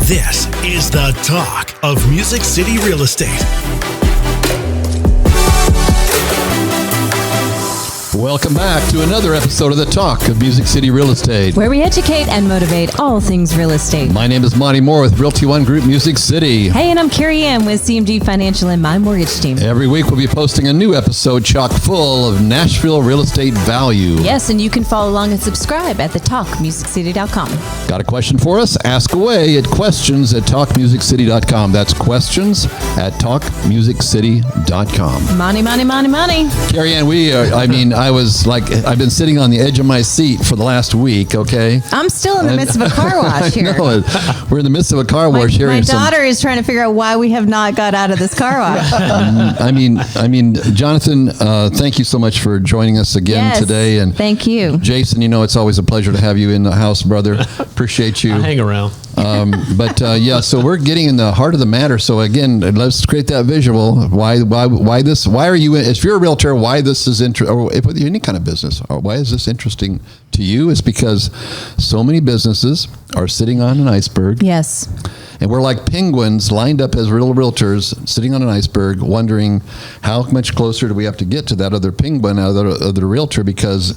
This is the talk of Music City Real Estate. Welcome back to another episode of The Talk of Music City Real Estate, where we educate and motivate all things real estate. My name is Monty Moore with Realty One Group Music City. Hey, and I'm Carey Ann with CMG Financial and my mortgage team. Every week we'll be posting a new episode chock full of Nashville real estate value. Yes, and you can follow along and subscribe at thetalkmusiccity.com. Got a question for us? Ask away at questions@talkmusiccity.com. That's questions@talkmusiccity.com. Money. Carey Ann, I've been sitting on the edge of my seat for the last week, okay? I'm still in the midst of a car wash here. I know. We're in the midst of a car wash here. My daughter is trying to figure out why we have not got out of this car wash. Jonathan, thank you so much for joining us again today. And thank you. Jason, it's always a pleasure to have you in the house, brother. Appreciate you. I hang around. So we're getting in the heart of the matter. So again, let's create that visual. Why this? Why are you? If you're a realtor, why this is interesting, or if you're any kind of business, or why is this interesting to you? It's because so many businesses are sitting on an iceberg. Yes. And we're like penguins lined up as real realtors sitting on an iceberg, wondering how much closer do we have to get to that other penguin, other realtor, because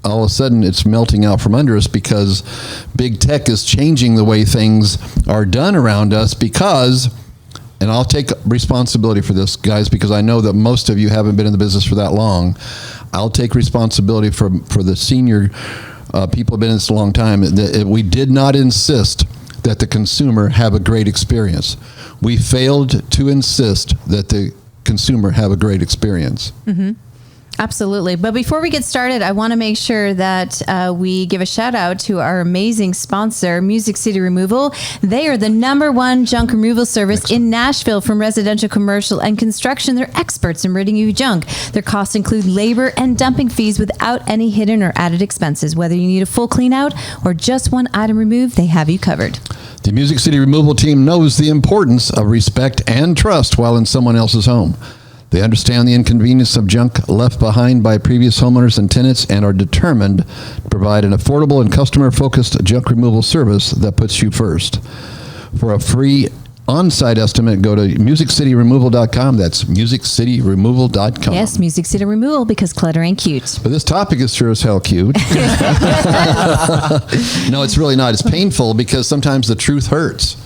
all of a sudden it's melting out from under us because big tech is changing the way things are done around us because, and I'll take responsibility for this, guys, because I know that most of you haven't been in the business for that long. I'll take responsibility for the senior people who've been in this a long time. We did not insist that the consumer have a great experience. We failed to insist that the consumer have a great experience. Mm-hmm. Absolutely. But before we get started, I want to make sure that we give a shout out to our amazing sponsor, Music City Removal. They are the #1 junk removal service in Nashville from residential, commercial, and construction. They're experts in ridding you junk. Their costs include labor and dumping fees without any hidden or added expenses. Whether you need a full clean out or just one item removed, they have you covered. The Music City Removal team knows the importance of respect and trust while in someone else's home. They understand the inconvenience of junk left behind by previous homeowners and tenants and are determined to provide an affordable and customer-focused junk removal service that puts you first. For a free on-site estimate, go to musiccityremoval.com. That's musiccityremoval.com. Yes, Music City Removal, because clutter ain't cute. But this topic is sure as hell cute. No, it's really not. It's painful because sometimes the truth hurts.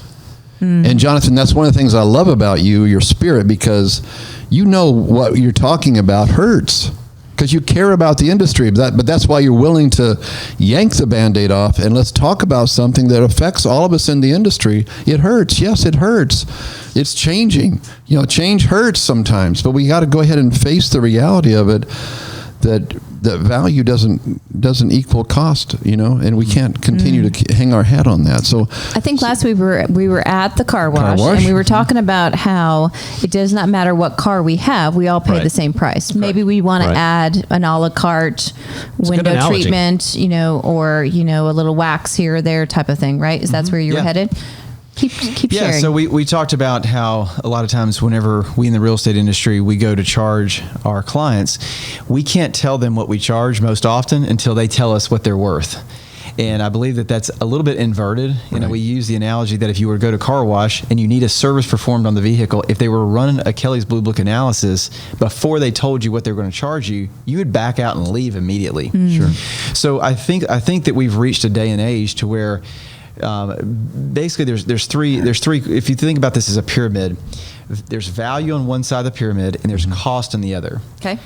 And Jonathan, that's one of the things I love about you, your spirit, because you know what you're talking about hurts because you care about the industry. But that's why you're willing to yank the Band-Aid off and let's talk about something that affects all of us in the industry. It hurts. Yes, it hurts. It's changing. Change hurts sometimes, but we got to go ahead and face the reality of it. That value doesn't equal cost, and we can't continue to hang our hat on that. So I think last week we were at the car wash, and we were talking about how it does not matter what car we have, we all pay the same price. Maybe we want to add an a la carte window treatment, or a little wax here or there type of thing, right? Is that's where you were headed? Keep sharing. So we talked about how a lot of times whenever we in the real estate industry, we go to charge our clients, we can't tell them what we charge most often until they tell us what they're worth. And I believe that that's a little bit inverted. We use the analogy that if you were to go to car wash and you need a service performed on the vehicle, if they were running a Kelly's Blue Book analysis before they told you what they were going to charge you, you would back out and leave immediately. Sure. So I think that we've reached a day and age to where basically there's three, if you think about this as a pyramid, there's value on one side of the pyramid and there's cost on the other. Okay.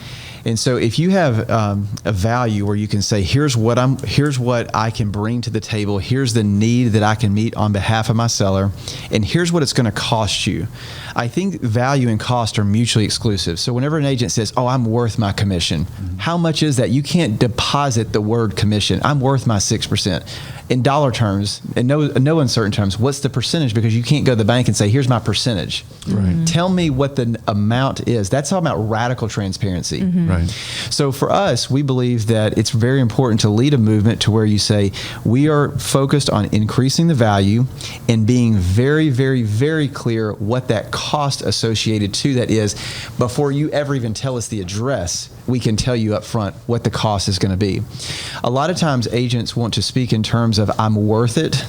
And so if you have a value where you can say, here's what I can bring to the table, here's the need that I can meet on behalf of my seller, and here's what it's going to cost you. I think value and cost are mutually exclusive. So whenever an agent says, oh, I'm worth my commission, how much is that? You can't deposit the word commission. I'm worth my 6%. In dollar terms, in no uncertain terms, what's the percentage? Because you can't go to the bank and say, here's my percentage. Right. Tell me what the amount is. That's all about radical transparency. Right. So for us, we believe that it's very important to lead a movement to where you say, we are focused on increasing the value and being very, very, very clear what that cost associated to that is before you ever even tell us the address. We can tell you up front what the cost is going to be. A lot of times agents want to speak in terms of I'm worth it.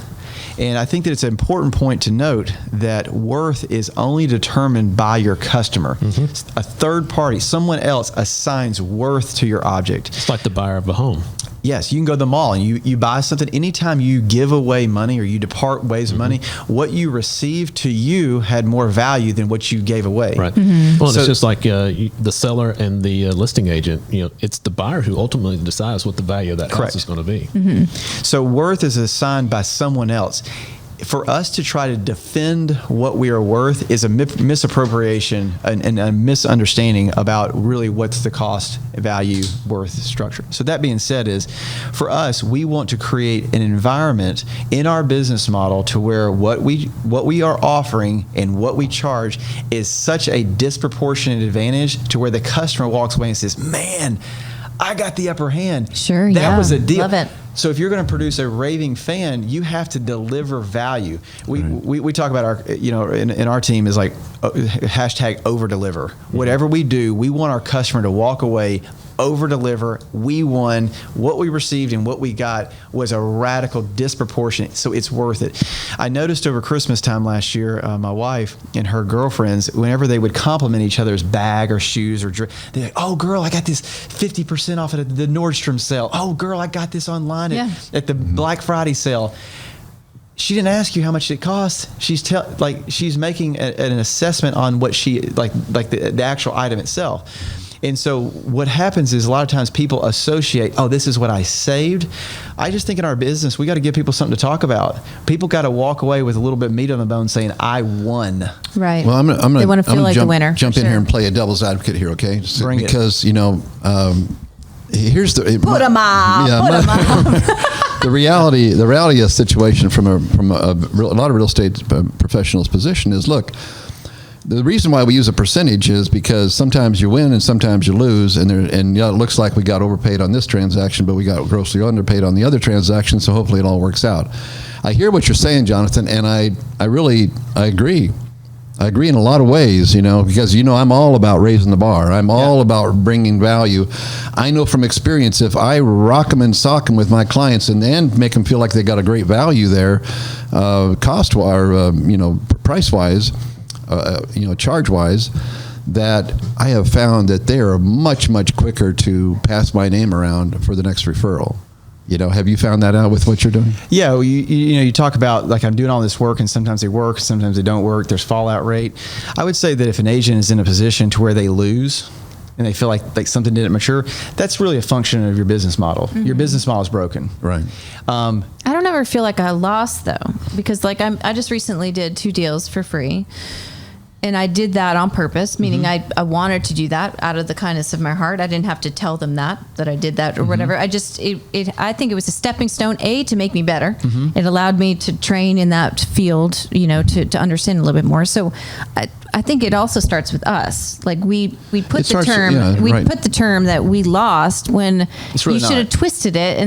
And I think that it's an important point to note that worth is only determined by your customer. A third party, someone else assigns worth to your object. It's like the buyer of a home. Yes, you can go to the mall and you buy something. Anytime you give away money or you depart ways of money, what you received to you had more value than what you gave away. Right. Well, it's just like the seller and the listing agent. It's the buyer who ultimately decides what the value of that house is going to be. So worth is assigned by someone else. For us to try to defend what we are worth is a misappropriation and a misunderstanding about really what's the cost, value, worth structure. So that being said is, for us, we want to create an environment in our business model to where what we are offering and what we charge is such a disproportionate advantage to where the customer walks away and says, man, I got the upper hand. Sure, that was a deal. Love it. So if you're going to produce a raving fan, you have to deliver value. We talk about our, in our team is like hashtag over deliver. Whatever we do, we want our customer to walk away over deliver. We won. What we received and what we got was a radical disproportionate. So it's worth it. I noticed over Christmas time last year, my wife and her girlfriends, whenever they would compliment each other's bag or shoes or dress, they're like, "Oh, girl, I got this 50% off at the Nordstrom sale. Oh, girl, I got this online at the Black Friday sale." She didn't ask you how much it cost. She's making an assessment on what she like the actual item itself. And so what happens is a lot of times people associate, oh, this is what I saved. I just think in our business, we got to give people something to talk about. People got to walk away with a little bit of meat on the bone saying, I won. Right. Well, I'm gonna they want to feel like the winner. Jump in here and play a devil's advocate here, okay? Bring it. Because, here's the... Put them up. Yeah, Put them up. The reality of the situation from a lot of real estate professionals' position is, look, the reason why we use a percentage is because sometimes you win and sometimes you lose, and it looks like we got overpaid on this transaction, but we got grossly underpaid on the other transaction. So hopefully it all works out. I hear what you're saying, Jonathan, and I agree. I agree in a lot of ways, because I'm all about raising the bar. I'm all about bringing value. I know from experience, if I rock them and sock them with my clients and then make them feel like they got a great value there, cost or price wise. Charge wise, that I have found that they are much, much quicker to pass my name around for the next referral. Have you found that out with what you're doing? Yeah, well, you talk about like I'm doing all this work and sometimes they work, sometimes they don't work. There's fallout rate. I would say that if an agent is in a position to where they lose and they feel like something didn't mature, that's really a function of your business model. Your business model is broken. Right. I don't ever feel like I lost though, because I just recently did 2 deals for free. And I did that on purpose, meaning I wanted to do that out of the kindness of my heart. I didn't have to tell them that I did that or whatever. I think it was a stepping stone, to make me better. It allowed me to train in that field, to understand a little bit more. So I think it also starts with us. Like we put the term that we lost when really you should have twisted it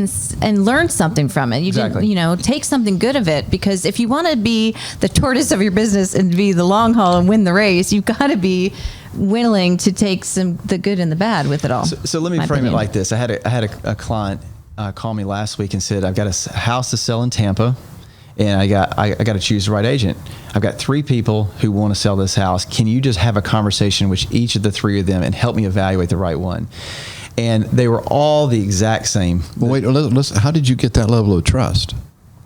and learned something from it. You didn't, take something good of it, because if you want to be the tortoise of your business and be the long haul and win the race, you've got to be willing to take the good and the bad with it all. So let me frame it like this. I had a client call me last week and said, I've got a house to sell in Tampa, and I got to choose the right agent. I've got 3 people who want to sell this house. Can you just have a conversation with each of the 3 of them and help me evaluate the right one? And they were all the exact same. Well, wait, listen, how did you get that level of trust?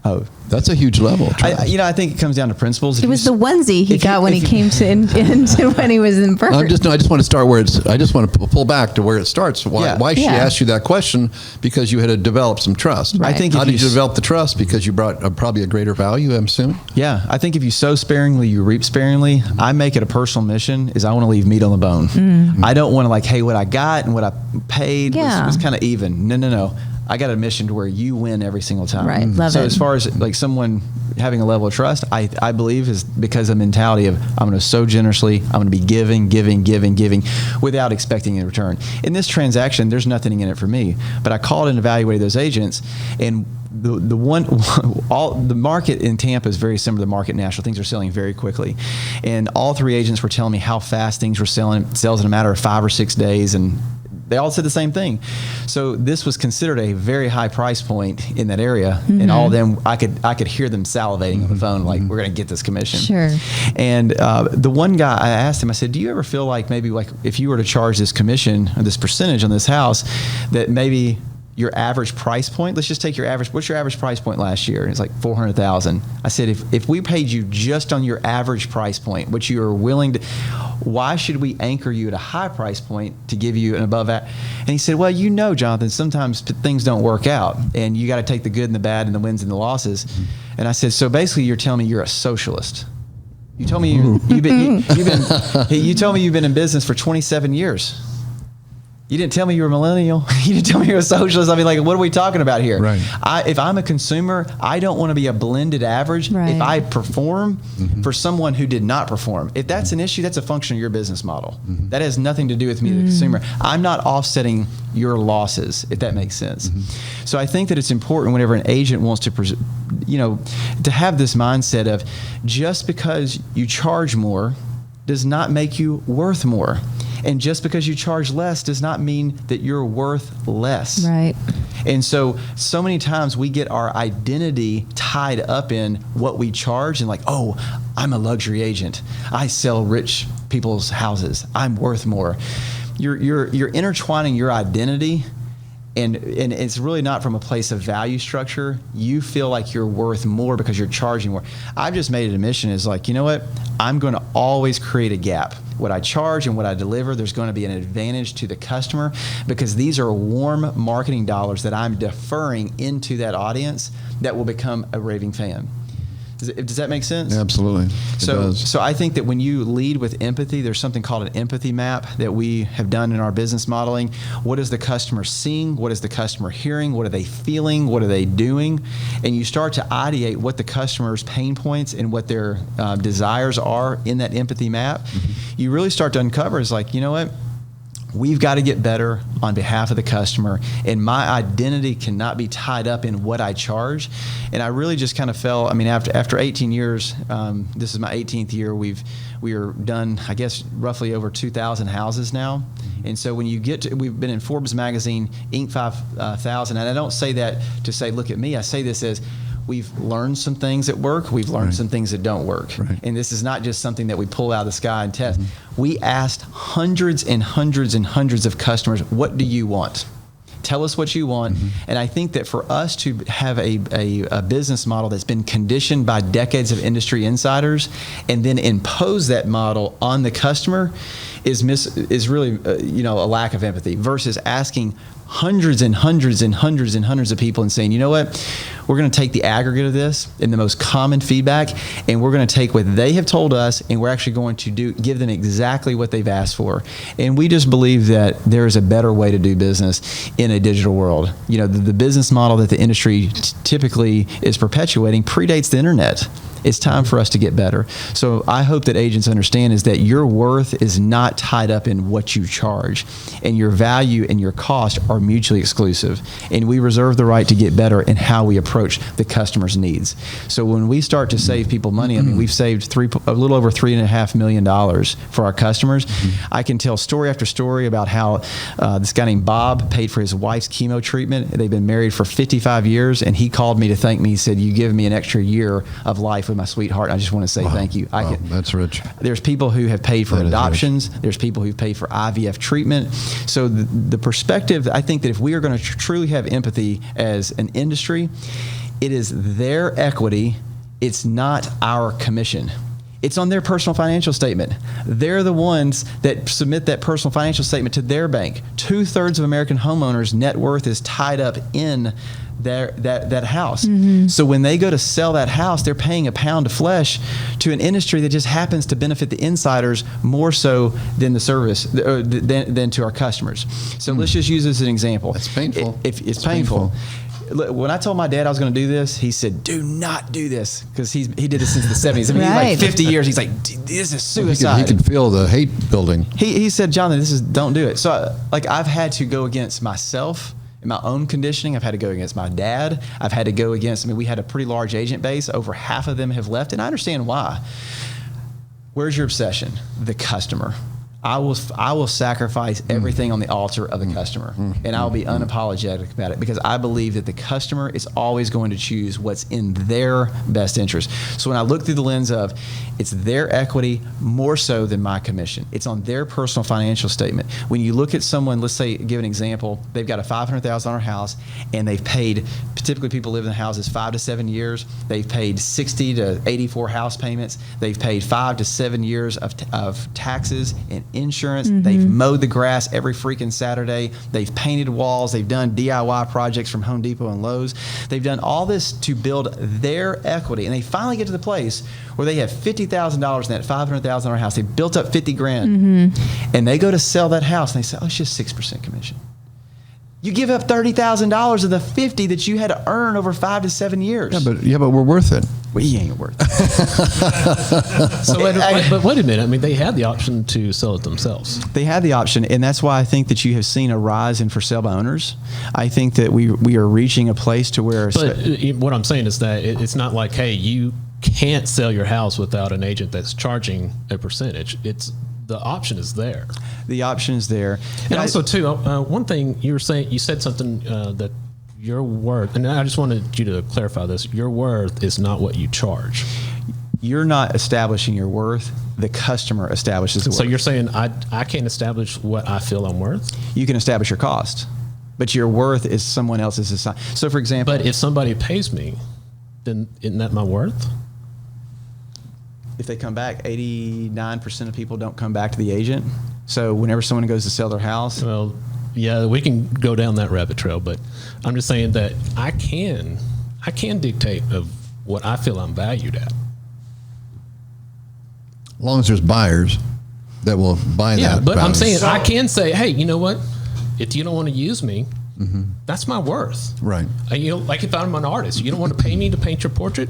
Oh, that's a huge level. I think it comes down to principles. It was the onesie he got when he came into when he was in birth. I just want to start I just want to pull back to where it starts. Why she asked you that question? Because you had to develop some trust. Right. I think how did you develop the trust? Because you brought probably a greater value, I'm assuming. Yeah, I think if you sow sparingly, you reap sparingly. I make it a personal mission is I want to leave meat on the bone. I don't want to hey, what I got and what I paid was kind of even. No. I got a mission to where you win every single time. Right, love it. So as far as someone having a level of trust, I believe is because of the mentality of I'm going to sow generously, I'm going to be giving without expecting in return. In this transaction, there's nothing in it for me, but I called and evaluated those agents, and the market in Tampa is very similar to the market in Nashville. Things are selling very quickly, and all 3 agents were telling me how fast things were selling. It sells in a matter of 5 or 6 days, and they all said the same thing. So this was considered a very high price point in that area, and all of them, I could hear them salivating on the phone, like, we're going to get this commission. Sure. And the one guy, I asked him, I said, do you ever feel like maybe like if you were to charge this commission or this percentage on this house, that maybe your average price point, let's just take your average, what's your average price point last year? It's like 400,000. I said, if we paid you just on your average price point, what you are willing to, why should we anchor you at a high price point to give you an above that? And he said, well, you know, Jonathan, sometimes things don't work out, and you got to take the good and the bad and the wins and the losses. And I said, so basically you're telling me you're a socialist. You told me you told me you've been in business for 27 years. You didn't tell me you were a millennial. You didn't tell me you were a socialist. I mean, like, what are we talking about here? Right. If I'm a consumer, I don't want to be a blended average. Right. If I perform for someone who did not perform, if that's an issue, that's a function of your business model. That has nothing to do with me, the consumer. I'm not offsetting your losses, if that makes sense. So I think that it's important whenever an agent wants to, to have this mindset of just because you charge more does not make you worth more. And just because you charge less does not mean that you're worth less. Right. And so many times we get our identity tied up in what we charge, and like, oh, I'm a luxury agent. I sell rich people's houses. I'm worth more. You're intertwining your identity, and it's really not from a place of value structure. You feel like you're worth more because you're charging more. I've just made it a mission is like, you know what? I'm going to always create a gap. What I charge and what I deliver, there's going to be an advantage to the customer, because these are warm marketing dollars that I'm deferring into that audience that will become a raving fan. Does that make sense? Absolutely. It does. So I think that when you lead with empathy, there's something called an empathy map that we have done in our business modeling. What is the customer seeing? What is the customer hearing? What are they feeling? What are they doing? And you start to ideate what the customer's pain points and what their desires are in that empathy map. You really start to uncover is like, you know what? We've got to get better on behalf of the customer, and my identity cannot be tied up in what I charge. And I really just kind of fell. I mean, after 18 years, this is my 18th year. We are done, I guess, roughly over 2,000 houses now. And so when you get to, we've been in Forbes magazine, Inc. 5000, and I don't say that to say, look at me. I say this as, we've learned some things that work. We've learned some things that don't work. Right. And this is not just something that we pull out of the sky and test. We asked hundreds and hundreds and hundreds of customers, what do you want? Tell us what you want. And I think that for us to have a business model that's been conditioned by decades of industry insiders and then impose that model on the customer is really a lack of empathy, versus asking hundreds and hundreds and hundreds and hundreds of people and saying, you know what, we're going to take the aggregate of this and the most common feedback, and we're going to take what they have told us, and we're actually going to give them exactly what they've asked for. And we just believe that there is a better way to do business in a digital world. You know, the business model that the industry typically is perpetuating predates the internet. It's time for us to get better. So I hope that agents understand is that your worth is not tied up in what you charge, and your value and your cost are mutually exclusive. And we reserve the right to get better in how we approach the customer's needs. So when we start to save people money, I mean, we've saved a little over $3.5 million for our customers. I can tell story after story about how this guy named Bob paid for his wife's chemo treatment. They've been married for 55 years, and he called me to thank me. He said, you give me an extra year of life with my sweetheart. I just want to say thank you. That's rich. There's people who have paid for adoptions. There's people who've paid for IVF treatment. So the perspective, I think that if we are going to truly have empathy as an industry, it is their equity. It's not our commission. It's on their personal financial statement. They're the ones that submit that personal financial statement to their bank. 2/3 of American homeowners' net worth is tied up in that house. So when they go to sell that house, they're paying a pound of flesh to an industry that just happens to benefit the insiders more so than the service than to our customers. So let's just use this as an example. It's painful. It's painful. When I told my dad I was going to do this, he said, do not do this, because he did this since the 70s. I mean, he's like 50 years. He's like, this is suicide. He could feel the hate building. He said, Jonathan, don't do it. So I've had to go against myself in my own conditioning. I've had to go against my dad. I've had to go against, we had a pretty large agent base. Over half of them have left, and I understand why. Where's your obsession? The customer. I will sacrifice everything on the altar of the customer, and I'll be unapologetic about it, because I believe that the customer is always going to choose what's in their best interest. So when I look through the lens of it's their equity more so than my commission, it's on their personal financial statement. When you look at someone, let's say, give an example, they've got a $500,000 house, and they've paid, typically people live in the houses 5 to 7 years, they've paid 60 to 84 house payments, they've paid 5 to 7 years of taxes and insurance. They've mowed the grass every freaking Saturday. They've painted walls. They've done DIY projects from Home Depot and Lowe's. They've done all this to build their equity. And they finally get to the place where they have $50,000 in that $500,000 house. They built up 50 grand. And they go to sell that house, and they say, oh, it's just 6% commission. You give up $30,000 of the 50 that you had to earn over 5 to 7 years. Yeah, but we're worth it. We ain't worth it. So, but wait a minute. I mean, they had the option to sell it themselves. They had the option, and that's why I think that you have seen a rise in for sale by owners. I think that we are reaching a place to where. But what I'm saying is that it's not like, hey, you can't sell your house without an agent that's charging a percentage. The option is there. The option is there. And also, too, one thing you were saying, you said something that your worth, and I just wanted you to clarify this, your worth is not what you charge. You're not establishing your worth. The customer establishes the worth. So you're saying I can't establish what I feel I'm worth? You can establish your cost, but your worth is someone else's assignment. So, for example. But if somebody pays me, then isn't that my worth? If they come back, 89% of people don't come back to the agent. So whenever someone goes to sell their house. Well, yeah, we can go down that rabbit trail, but I'm just saying that I can dictate of what I feel I'm valued at. As long as there's buyers that will buy that. Yeah, but value. I'm saying I can say, hey, you know what? If you don't want to use me, that's my worth. Right. Like if I'm an artist, you don't want to pay me to paint your portrait?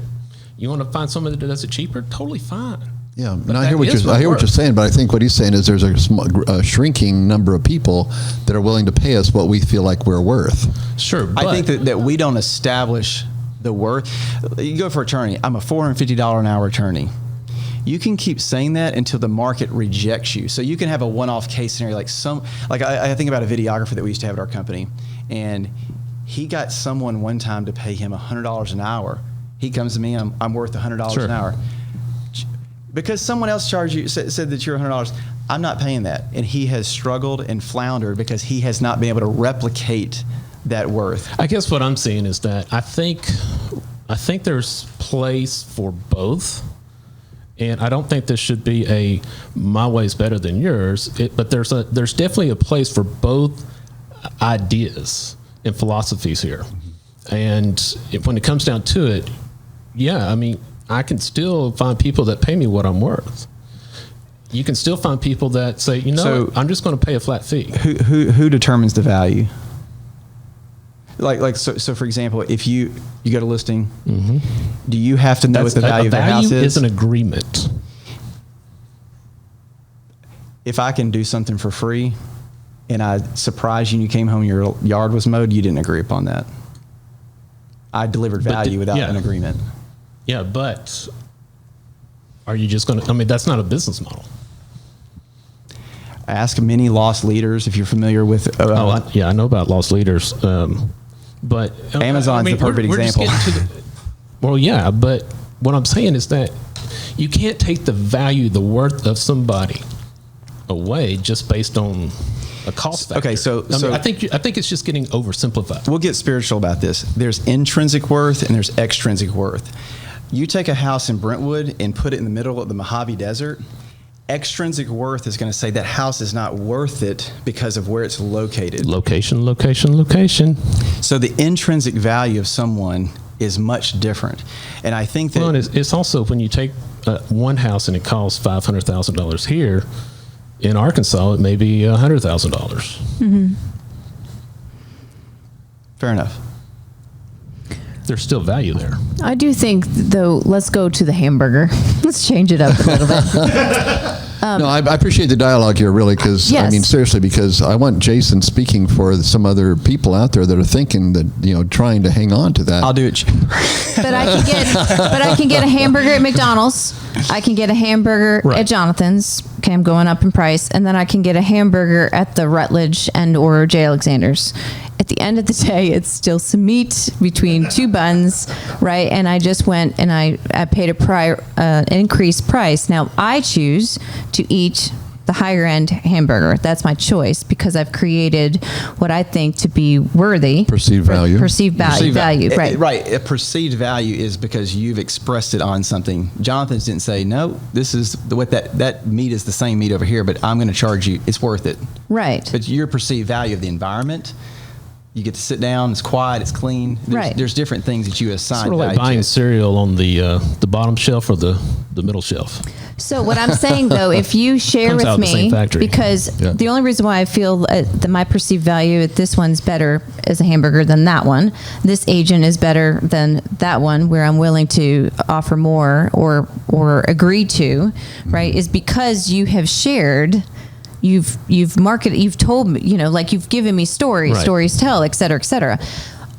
You want to find someone that does it cheaper? Totally fine. Yeah, and I hear what you're saying, but I think what he's saying is there's a shrinking number of people that are willing to pay us what we feel like we're worth. Sure, but I think that we don't establish the worth. You go for attorney. I'm a $450 an hour attorney. You can keep saying that until the market rejects you. So you can have a one-off case scenario, like I think about a videographer that we used to have at our company, and he got someone one time to pay him $100 an hour. He comes to me, I'm worth $100 an hour. Because someone else said that you're $100, I'm not paying that. And he has struggled and floundered because he has not been able to replicate that worth. I guess what I'm seeing is that I think there's place for both. And I don't think this should be my way is better than yours, but there's definitely a place for both ideas and philosophies here. And when it comes down to it, yeah, I mean, I can still find people that pay me what I'm worth. You can still find people that say, I'm just going to pay a flat fee. Who determines the value? So for example, if you go to listing, do you have to know what the value of the house is? Value is an agreement. If I can do something for free and I surprised you and you came home and your yard was mowed, you didn't agree upon that. I delivered value without an agreement. Yeah, but are you just going to, that's not a business model. Ask many lost leaders if you're familiar with. I know about lost leaders. But Amazon's the perfect example. But what I'm saying is that you can't take the value, the worth of somebody away just based on a cost factor. Okay, so I think it's just getting oversimplified. We'll get spiritual about this. There's intrinsic worth and there's extrinsic worth. You take a house in Brentwood and put it in the middle of the Mojave Desert. Extrinsic worth is going to say that house is not worth it because of where it's located. Location. So the intrinsic value of someone is much different. And I think that... Well, it's also when you take one house and it costs $500,000 here, in Arkansas, it may be $100,000. Fair enough. There's still value there. I do think, though, let's go to the hamburger. Let's change it up a little bit. No, I appreciate the dialogue here, really, because I Yes. mean, seriously, because I want Jason speaking for some other people out there that are thinking that, trying to hang on to that. I'll do it cheaper. But I can get a hamburger at McDonald's. I can get a hamburger Right. at Jonathan's. Okay, I'm going up in price, and then I can get a hamburger at the Rutledge and or J. Alexander's. At the end of the day, it's still some meat between two buns, right? And I just went and I paid an increased price. Now I choose to eat the higher end hamburger. That's my choice because I've created what I think to be worthy. Perceived value. Perceived value, right. Right. A perceived value is because you've expressed it on something. Jonathan didn't say, no, this is what that meat is the same meat over here, but I'm going to charge you. It's worth it. Right. But your perceived value of the environment, you get to sit down, it's quiet, it's clean. Right. There's different things that you assign Sort of like value buying to. cereal on the bottom shelf or the middle shelf. So what I'm saying though, if you share Comes with out of the me, same factory. because Yeah. the only reason why I feel that my perceived value at this one's better as a hamburger than that one, this agent is better than that one, where I'm willing to offer more or agree to, right, is because you have shared. You've marketed. You've told me. Like you've given me stories. Right. Stories tell, et cetera, et cetera.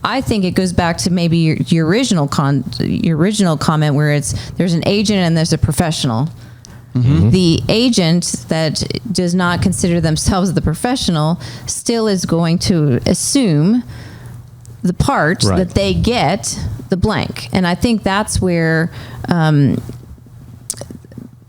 I think it goes back to maybe your original comment where there's an agent and there's a professional. Mm-hmm. The agent that does not consider themselves the professional still is going to assume the part Right. that they get the blank, and I think that's where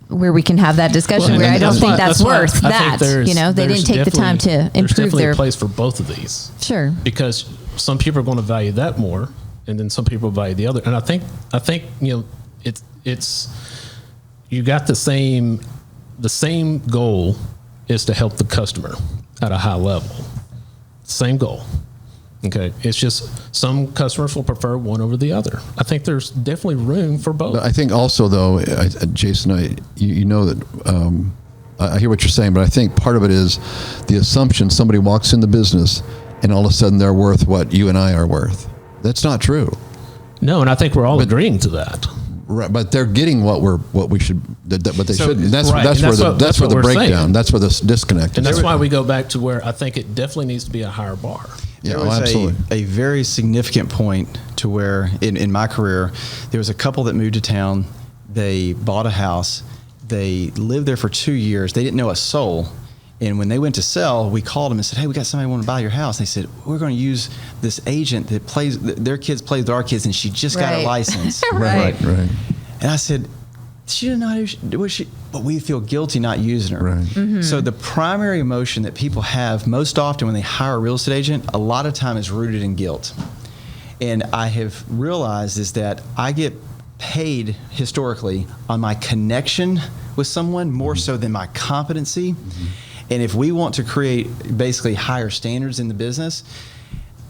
we can have that discussion. Well, where I and don't think that's why worth I that. think there's They didn't take the time to there's improve definitely their a place for both of these. Sure. Because some people are going to value that more, and then some people value the other. And I think it's you got the same goal is to help the customer at a high level. Same goal. Okay, it's just some customers will prefer one over the other. I think there's definitely room for both. But I think also, though, Jason, you know that I hear what you're saying, but I think part of it is the assumption somebody walks in the business and all of a sudden they're worth what you and I are worth. That's not true. No, and I think we're all agreeing to that. Right, but they're getting what we should, what they So- shouldn't. That's Right, that's and where that's what the we're breakdown. saying. That's where the disconnect And is. that's why we go back to where I think it definitely needs to be a higher bar. Yeah, There oh, was absolutely. a very significant point to where in my career, there was a couple that moved to town. They bought a house. They lived there for 2 years. They didn't know a soul. And when they went to sell, we called them and said, hey, we got somebody who want to buy your house. And they said, we're going to use this agent that plays, their kids play with our kids, and she just got a Right. license. Right. Right. And I said, she didn't know how to do what she, but we feel guilty not using her. Right. Mm-hmm. So the primary emotion that people have most often when they hire a real estate agent, a lot of time is rooted in guilt. And I have realized is that I get paid historically on my connection with someone more so than my competency. And if we want to create basically higher standards in the business,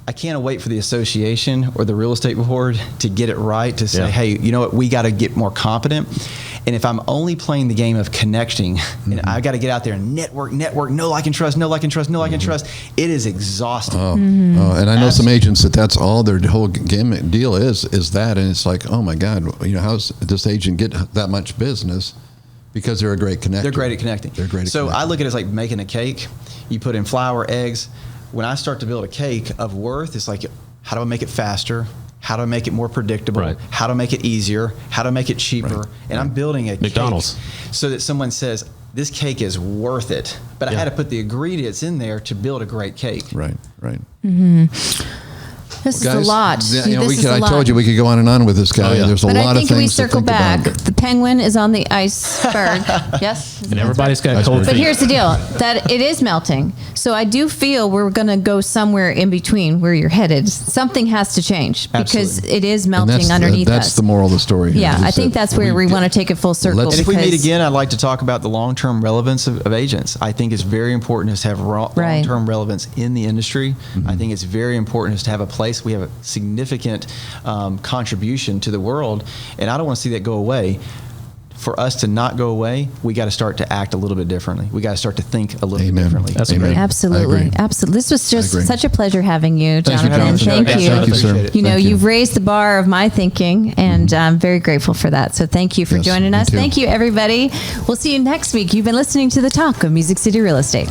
I can't wait for the association or the real estate board to get it right to say, Yeah. hey, you know what, we got to get more competent. And if I'm only playing the game of connecting, and I've got to get out there and network, no like and trust, no like and trust, no like and trust, it is exhausting. Oh, and I know some agents that's all their whole gimmick deal is that, and it's like, oh my God, how's this agent get that much business? Because they're a great connector. They're great at connecting. They're great at So connecting. I look at it as like making a cake. You put in flour, eggs. When I start to build a cake of worth, it's like, how do I make it faster? How do I make it more predictable? Right. How do I make it easier? How do I make it cheaper? And I'm building a McDonald's. cake so that someone says, this cake is worth it. But I Yeah. had to put the ingredients in there to build a great cake. Right. This Guys, is a lot. yeah, This is a I lot. told you we could go on and on with this guy. Oh, yeah. There's a But lot I think of if we things to circle think back, about. the penguin is on the iceberg. Yes? And everybody's got cold But feet. here's the deal, that it is melting. So I do feel we're going to go somewhere in between where you're headed. Something has to change because Absolutely. it is And melting underneath that's us. the moral of the story. here, Yeah, is I think that that's where we want to take it full circle. Let's- And if we meet because- again, I'd like to talk about the long-term relevance of agents. I think it's very important is to have Right. long-term relevance in the industry. I think it's very important is to have a place. We have a significant contribution to the world, and I don't want to see that go away. for us to not go away, we got to start to act a little bit differently. We got to start to think a little bit differently. That's Amen. great. Absolutely. I Absolutely. This was just agree. such a pleasure having you, Thanks for Jonathan. Jonathan. Thank you. Thank you, sir. Appreciate it. You know, Thank you. you've raised the bar of my thinking, and I'm very grateful for that. So thank you for Yes, joining me us. too. Thank you, everybody. We'll see you next week. You've been listening to The Talk of Music City Real Estate.